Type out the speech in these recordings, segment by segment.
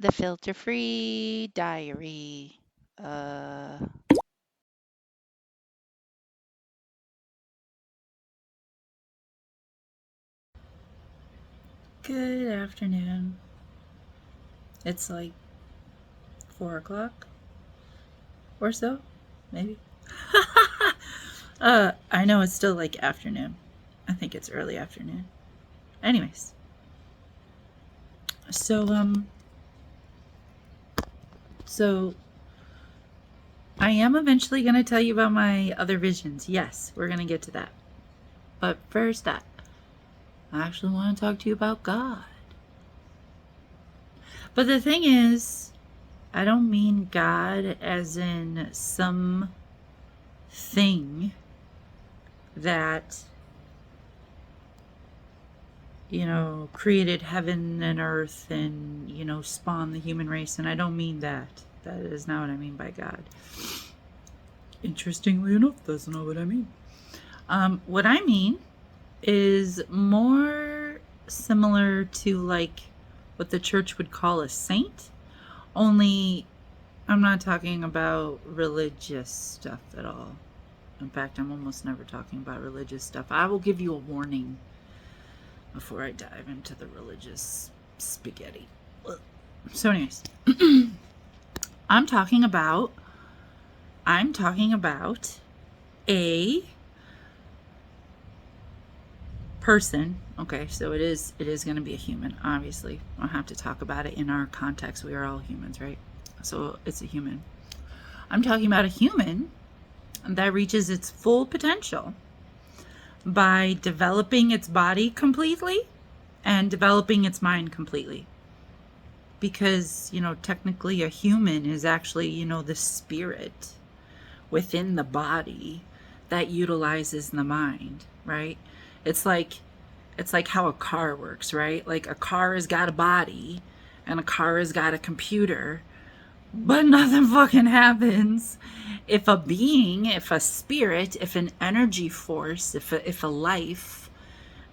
The Filter Free Diary. Uh, Good afternoon. It's like 4 o'clock or so, maybe. I know it's still like afternoon. I think it's early afternoon. Anyways, so so I am eventually gonna tell you about my other visions. Yes, we're gonna get to that. But first, I actually want to talk to you about God. But the thing is, I don't mean God as in some thing that created heaven and earth and, spawned the human race. And I don't mean that. That is not what I mean by God. Interestingly enough, that's not what I mean. What I mean is more similar to like what the church would call a saint, only I'm not talking about religious stuff at all. In fact, I'm almost never talking about religious stuff. I will give you a warning before I dive into the religious spaghetti. So anyways, I'm talking about a person. Okay, so it is going to be a human, obviously. I don't have to talk about it in our context. We are all humans, right? So it's a human. I'm talking about a human that reaches its full potential by developing its body completely and developing its mind completely. Because, technically a human is actually, the spirit within the body that utilizes the mind, right? It's like how a car works, right? Like a car has got a body and a car has got a computer, but nothing fucking happens if a being, if a spirit, if an energy force, if a life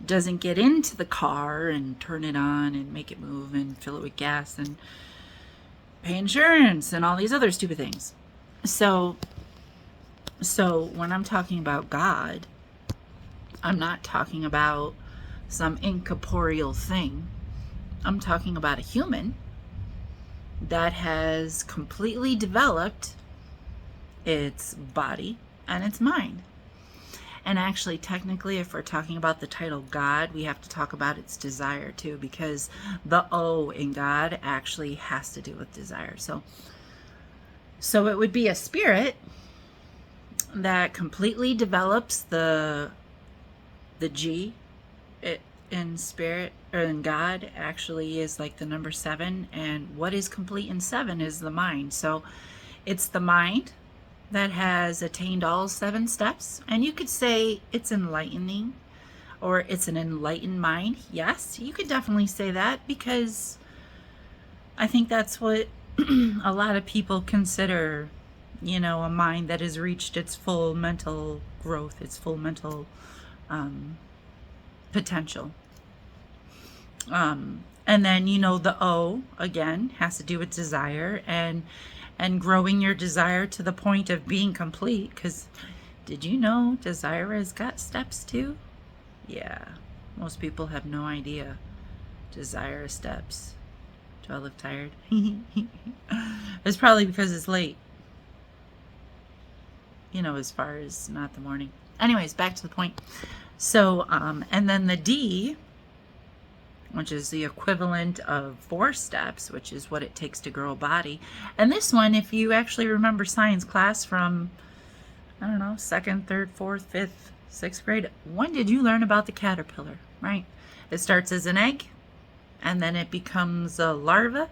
doesn't get into the car and turn it on and make it move and fill it with gas and pay insurance and all these other stupid things. So when I'm talking about God, I'm not talking about some incorporeal thing. I'm talking about a human that has completely developed its body and its mind. And actually, technically, if we're talking about the title God, we have to talk about its desire too, because the O in God actually has to do with desire. So it would be a spirit that completely develops the G in spirit, or in God, actually is like the number 7, and what is complete in 7 is the mind. So it's the mind that has attained all 7 steps, and you could say it's enlightening, or it's an enlightened mind. Yes, you could definitely say that, because I think that's what a lot of people consider, a mind that has reached its full mental growth, its full mental potential. And then, the O again has to do with desire and growing your desire to the point of being complete. Because did you know desire has got steps too? Yeah, most people have no idea. Desire has steps. Do I look tired? It's probably because it's late. As far as not the morning. Anyways, back to the point. So, and then the D, which is the equivalent of 4 steps, which is what it takes to grow a body. And this one, if you actually remember science class from, I don't know, 2nd, 3rd, 4th, 5th, 6th grade, when did you learn about the caterpillar, right? It starts as an egg, and then it becomes a larva,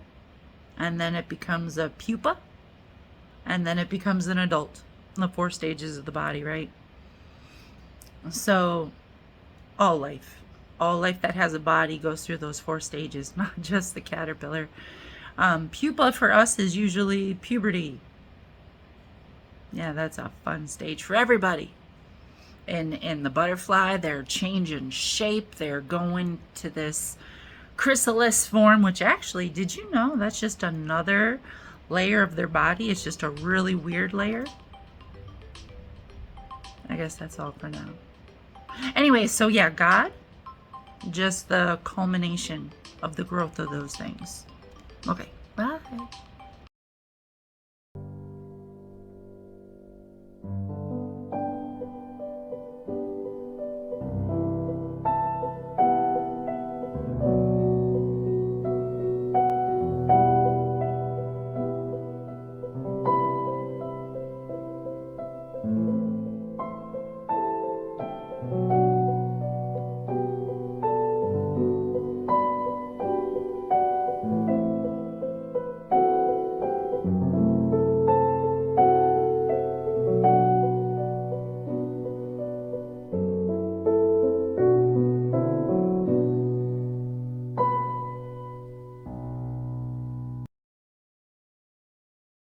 and then it becomes a pupa, and then it becomes an adult. The 4 stages of the body, right? So all life that has a body goes through those 4 stages, not just the caterpillar. Pupa for us is usually puberty. Yeah, that's a fun stage for everybody. In the butterfly, they're changing shape. They're going to this chrysalis form, which actually, did you know that's just another layer of their body? It's just a really weird layer. I guess that's all for now. Anyway, so yeah, God, just the culmination of the growth of those things. Okay, bye.